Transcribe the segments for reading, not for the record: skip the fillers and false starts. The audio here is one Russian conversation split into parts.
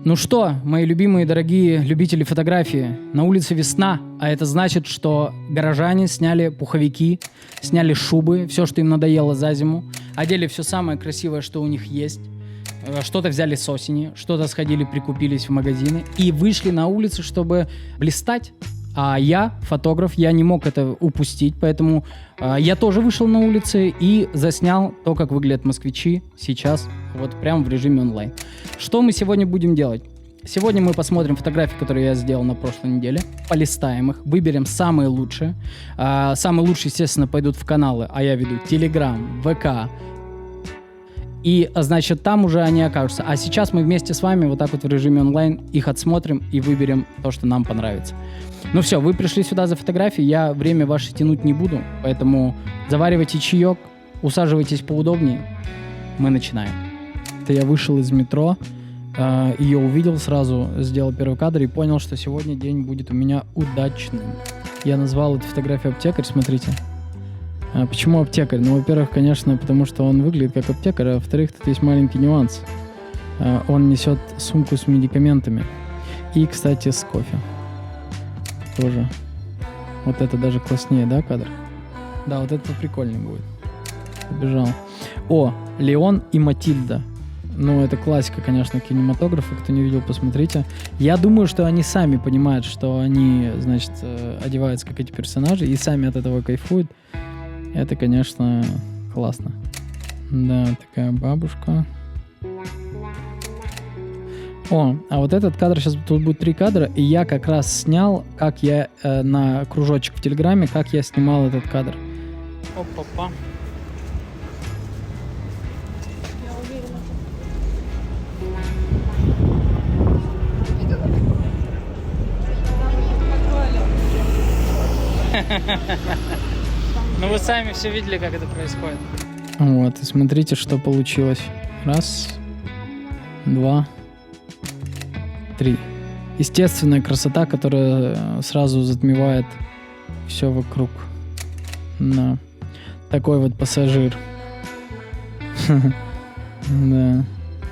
Ну что, мои любимые, дорогие любители фотографии, на улице весна, а это значит, что горожане сняли пуховики, сняли шубы, все, что им надоело за зиму, одели все самое красивое, что у них есть, что-то взяли с осени, что-то сходили, прикупились в магазины и вышли на улицу, чтобы блистать. А я, фотограф, я не мог это упустить, поэтому я тоже вышел на улицы и заснял то, как выглядят москвичи сейчас, вот прямо в режиме онлайн. Что мы сегодня будем делать? Сегодня мы посмотрим фотографии, которые я сделал на прошлой неделе, полистаем их, выберем самые лучшие. Самые лучшие, естественно, пойдут в каналы, а я веду Telegram, ВК. И, значит, там уже они окажутся. А сейчас мы вместе с вами вот так вот в режиме онлайн их отсмотрим и выберем то, что нам понравится. Ну все, вы пришли сюда за фотографией, я время ваше тянуть не буду, поэтому заваривайте чаек, усаживайтесь поудобнее, мы начинаем. Это я вышел из метро, ее увидел сразу, сделал первый кадр и понял, что сегодня день будет у меня удачным. Я назвал эту фотографию «Аптекарь», смотрите. Почему аптекарь? Ну, во-первых, конечно, потому что он выглядит как аптекарь, а во-вторых, тут есть маленький нюанс. Он несет сумку с медикаментами и, кстати, с кофе. Тоже. Вот это даже класснее, да, кадр? Да, вот это прикольнее будет. Побежал. О, Леон и Матильда. Ну, это классика, конечно, кинематографа. Кто не видел, посмотрите. Я думаю, что они сами понимают, что они, значит, одеваются как эти персонажи и сами от этого кайфуют. Это, конечно, классно. Да, такая бабушка. О, а вот этот кадр, сейчас тут будет 3 кадра, и я как раз снял, как я на кружочек в Телеграме, как я снимал этот кадр. Опа-па. Я уверена. Ну вы сами все видели, как это происходит. Вот, и смотрите, что получилось. 1, 2, 3. Естественная красота, которая сразу затмевает все вокруг. Да. Такой вот пассажир. Да.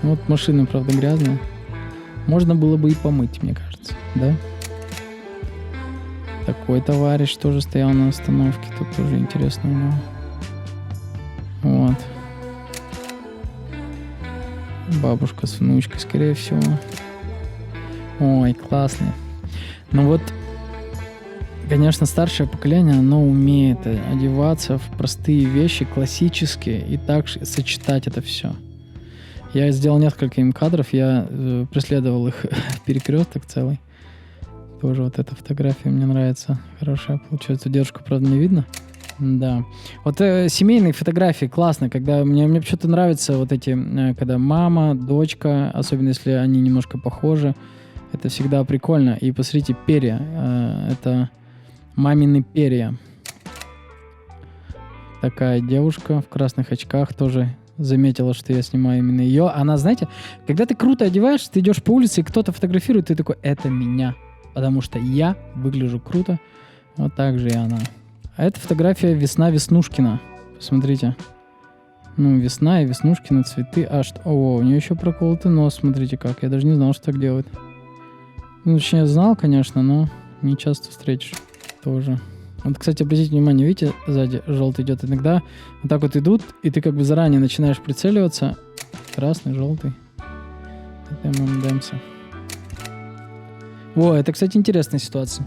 Вот машина, правда, грязная. Можно было бы и помыть, мне кажется. Да? Такой товарищ тоже стоял на остановке. Тут тоже интересно у него. Вот. Бабушка с внучкой, скорее всего. Ой, классно. Ну вот, конечно, старшее поколение, оно умеет одеваться в простые вещи, классические, и так сочетать это все. Я сделал несколько им кадров, я преследовал их в перекресток целый. Тоже вот эта фотография мне нравится. Хорошая получается. Девушку, правда, не видно. Да. Вот семейные фотографии классно, когда мне почему-то нравятся вот эти, когда мама, дочка, особенно если они немножко похожи. Это всегда прикольно. И посмотрите, перья. Это мамины перья. Такая девушка в красных очках тоже заметила, что я снимаю именно ее. Она, знаете, когда ты круто одеваешься, ты идешь по улице, и кто-то фотографирует, ты такой, это меня. Потому что я выгляжу круто. Вот так же и она. А это фотография «Весна Веснушкина». Посмотрите. Ну, весна и Веснушкина, цветы. А что? О, у нее еще проколотый нос. Смотрите как. Я даже не знал, что так делают. Ну, точнее, знал, конечно, но не часто встретишь. Тоже. Вот, кстати, обратите внимание, видите, сзади желтый идет. Иногда вот так вот идут, и ты как бы заранее начинаешь прицеливаться. Красный, желтый. Это ММДМС. Во, это, кстати, интересная ситуация.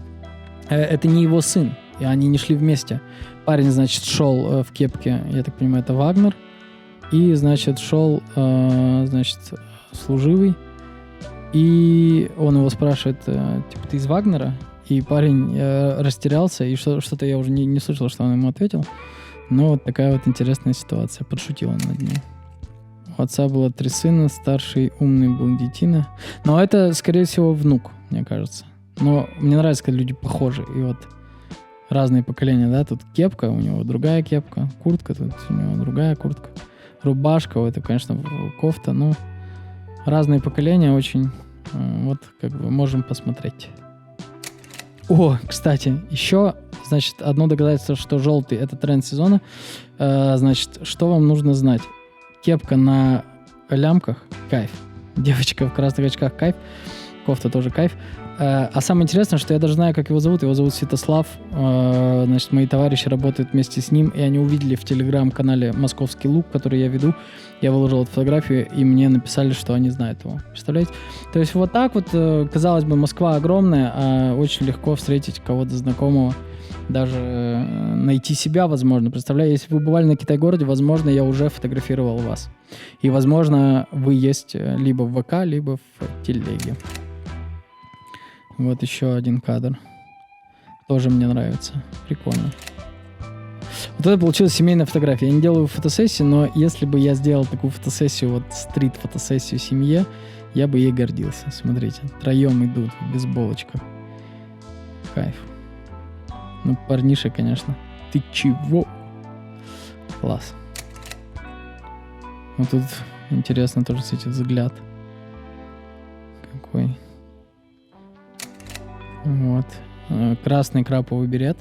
Это не его сын, и они не шли вместе. Парень, значит, шел в кепке, я так понимаю, это Вагнер. И, значит, шел, значит, служивый. И он его спрашивает, типа, ты из Вагнера? И парень растерялся, и что-то я уже не слышал, что он ему ответил. Но вот такая вот интересная ситуация. Подшутил он над ней. У отца было 3 сына, старший умный был детина. Но это, скорее всего, внук, мне кажется. Но мне нравится, когда люди похожи. И вот разные поколения, да? Тут кепка, у него другая кепка. Куртка, тут у него другая куртка. Рубашка, это, конечно, кофта. Но разные поколения очень... Вот, как бы, можем посмотреть. О, кстати, еще, значит, одно доказательство, что желтый — это тренд сезона. Значит, что вам нужно знать? Кепка на лямках — кайф. Девочка в красных очках, кайф. Кофта тоже кайф. А самое интересное, что я даже знаю, как его зовут. Его зовут Святослав. Значит, мои товарищи работают вместе с ним, и они увидели в телеграм-канале «Московский лук», который я веду. Я выложил эту фотографию, и мне написали, что они знают его. Представляете? То есть вот так вот, казалось бы, Москва огромная, а очень легко встретить кого-то знакомого, даже найти себя, возможно. Представляю, если вы бывали на Китай-городе, возможно, я уже фотографировал вас. И, возможно, вы есть либо в ВК, либо в телеге. Вот еще один кадр. Тоже мне нравится. Прикольно. Вот это получилась семейная фотография. Я не делаю фотосессии, но если бы я сделал такую фотосессию, вот стрит-фотосессию в семье, я бы ей гордился. Смотрите, троем идут в бейсболочках. Кайф. Ну, парниша, конечно. Ты чего? Класс. Вот тут интересно тоже, кстати, взгляд. Какой. Вот. Красный краповый берет.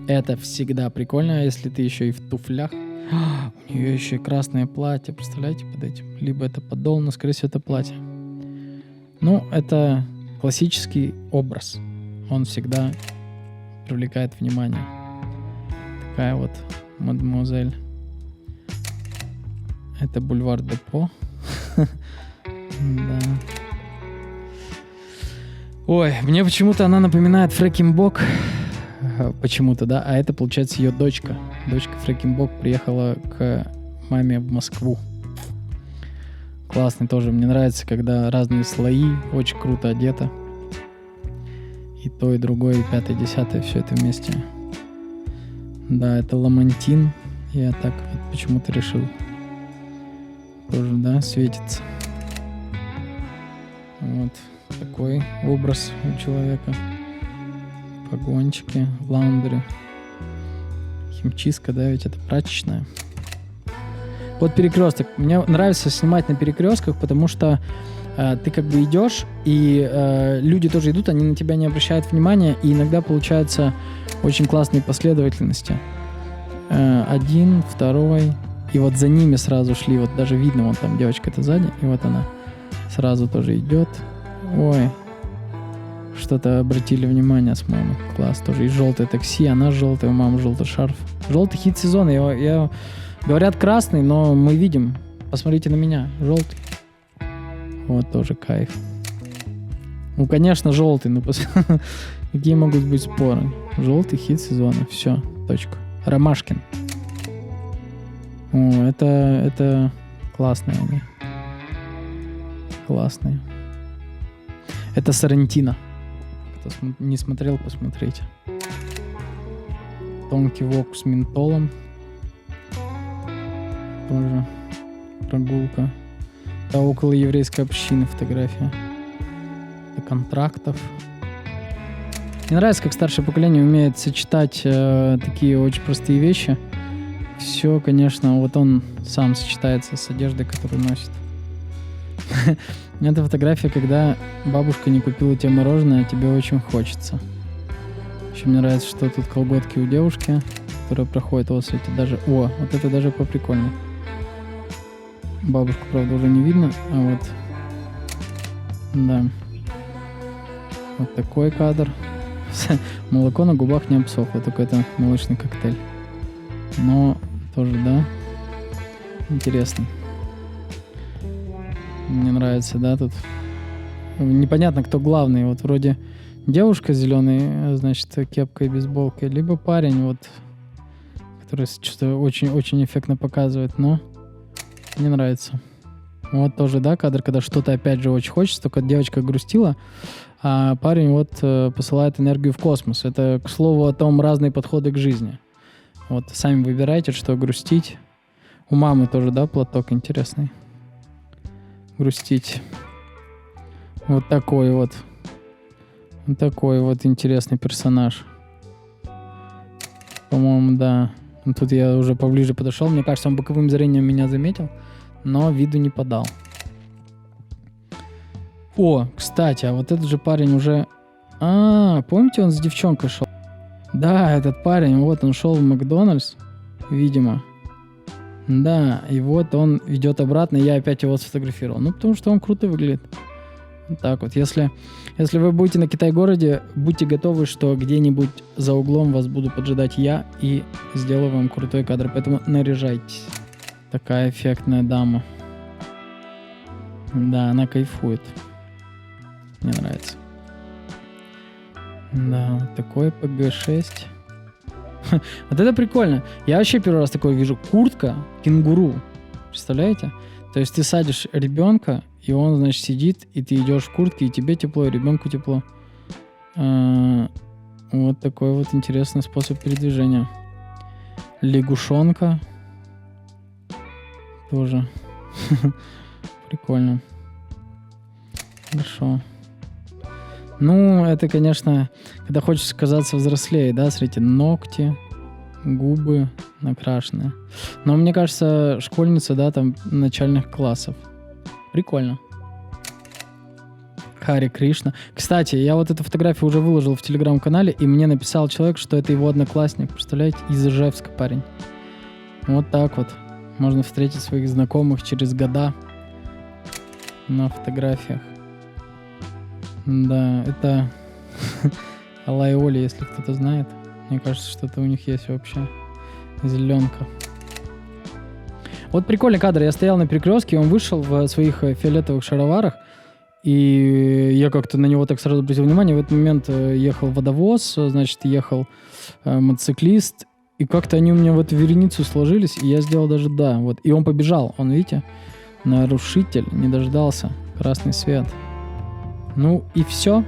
Это всегда прикольно, если ты еще и в туфлях. У нее еще и красное платье, представляете, под этим. Либо это подол, но, скорее всего, это платье. Ну, это классический образ. Он всегда привлекает внимание. Такая вот мадемуазель. Это бульвар Депо. Да. Ой, мне почему-то она напоминает Фрэкинбок. Почему-то, да. А это, получается, ее дочка. Дочка Фрэкинбок приехала к маме в Москву. Классный тоже. Мне нравится, когда разные слои. Очень круто одето. И то, и другое, и пятое, и десятое. Все это вместе. Да, это ламантин. Я так вот почему-то решил. Тоже, да, светится. Вот. Такой образ у человека. Погончики, лаундери. Химчистка, да, ведь это прачечная. Вот перекресток. Мне нравится снимать на перекрестках, потому что ты как бы идешь, и люди тоже идут, они на тебя не обращают внимания, и иногда получаются очень классные последовательности. Один, второй, и вот за ними сразу шли, вот даже видно, вон там девочка-то сзади, и вот она сразу тоже идет. Ой, что-то обратили внимание с мамой. Класс тоже. И желтое такси, она желтая, у мамы желтый шарф. Желтый хит сезона. Говорят красный, но мы видим. Посмотрите на меня. Желтый. Вот тоже кайф. Ну, конечно, желтый. Ну, какие могут быть споры? Желтый хит сезона. Все. Точка. Ромашкин. О, это классные они. Классные. Это Соррентино. Кто не смотрел, посмотрите. Тонкий вок с ментолом. Тоже прогулка. Это около еврейской общины фотография. Это контрактов. Мне нравится, как старшее поколение умеет сочетать такие очень простые вещи. Все, конечно, вот он сам сочетается с одеждой, которую носит. Это фотография, когда бабушка не купила тебе мороженое, а тебе очень хочется. Еще мне нравится, что тут колготки у девушки, которая проходит. Вот, кстати, даже... О, вот это даже поприкольнее. Бабушку, правда, уже не видно, а вот... Да. Вот такой кадр. Молоко на губах не обсохло, только это молочный коктейль. Но тоже, да, интересно. Мне нравится, да, тут непонятно, кто главный. Вот вроде девушка с зеленой, значит, кепкой, бейсболкой, либо парень, вот, который что-то очень-очень эффектно показывает, но мне нравится. Вот тоже, да, кадр, когда что-то опять же очень хочется, только девочка грустила, а парень вот посылает энергию в космос. Это, к слову, о том, разные подходы к жизни. Вот, сами выбирайте, что грустить. У мамы тоже, да, платок интересный. Грустить. Вот такой вот. Вот такой вот интересный персонаж. По-моему, да. Тут я уже поближе подошел. Мне кажется, он боковым зрением меня заметил, но виду не подал. О, кстати, а вот этот же парень уже... помните, он с девчонкой шел? Да, этот парень, вот он шел в Макдональдс, видимо. Да, и вот он идет обратно, и я опять его сфотографировал. Ну, потому что он круто выглядит. Вот так вот. Если вы будете на Китай-городе, будьте готовы, что где-нибудь за углом вас буду поджидать я и сделаю вам крутой кадр. Поэтому наряжайтесь. Такая эффектная дама. Да, она кайфует. Мне нравится. Да, вот такой PG-6. Вот это прикольно. Я вообще первый раз такое вижу. Куртка кенгуру. Представляете? То есть ты садишь ребенка, и он, значит, сидит, и ты идешь в куртке, и тебе тепло, и ребенку тепло. Вот такой вот интересный способ передвижения. Лягушонка. Тоже. Прикольно. Хорошо. Ну, это, конечно, когда хочешь казаться взрослее, да, смотрите, ногти, губы накрашенные. Но мне кажется, школьница, да, там, начальных классов. Прикольно. Хари Кришна. Кстати, я вот эту фотографию уже выложил в телеграм-канале, и мне написал человек, что это его одноклассник. Представляете? Из Ижевска парень. Вот так вот. Можно встретить своих знакомых через года на фотографиях. Да, это Алла и Оля, если кто-то знает. Мне кажется, что-то у них есть вообще. Зеленка. Вот прикольный кадр. Я стоял на перекрестке, он вышел в своих фиолетовых шароварах, и я как-то на него так сразу обратил внимание. В этот момент ехал водовоз, значит, ехал мотоциклист, и как-то они у меня в эту вереницу сложились, и я сделал даже да. Вот. И он побежал, он, видите, нарушитель, не дождался, красный свет. Ну и все.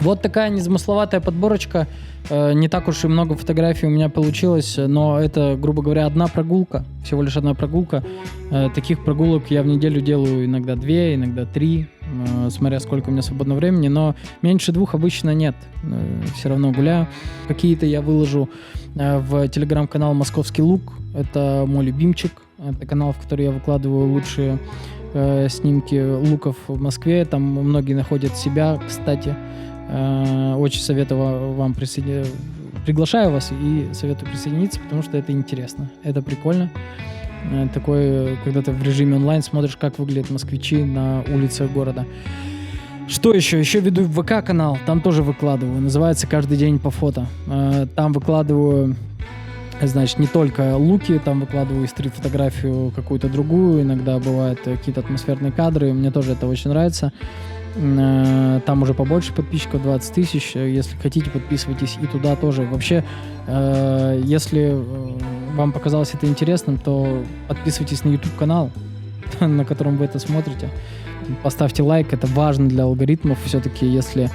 Вот такая незамысловатая подборочка. Не так уж и много фотографий у меня получилось, но это, грубо говоря, одна прогулка. Всего лишь одна прогулка. Таких прогулок я в неделю делаю иногда 2, иногда 3, смотря сколько у меня свободного времени, но меньше 2 обычно нет. Все равно гуляю. Какие-то я выложу в телеграм-канал «Московский лук». Это мой любимчик. Это канал, в который я выкладываю лучшие снимки луков в Москве. Там многие находят себя, кстати. Очень советую вам приглашаю вас и советую присоединиться, потому что это интересно, это прикольно. Такой, когда ты в режиме онлайн смотришь, как выглядят москвичи на улицах города. Что еще? Еще веду ВК-канал, там тоже выкладываю, называется «Каждый день по фото». Там выкладываю, значит, не только луки, там выкладываю стрит-фотографию какую-то другую, иногда бывают какие-то атмосферные кадры, мне тоже это очень нравится. Там уже побольше подписчиков, 20 тысяч. Если хотите, подписывайтесь и туда тоже. Вообще, если вам показалось это интересным, то подписывайтесь на YouTube-канал, на котором вы это смотрите. Поставьте лайк, это важно для алгоритмов. Все-таки, если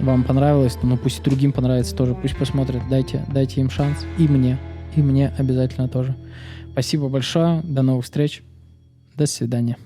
вам понравилось, то пусть и другим понравится тоже. Пусть посмотрят, дайте им шанс. И мне обязательно тоже. Спасибо большое, до новых встреч. До свидания.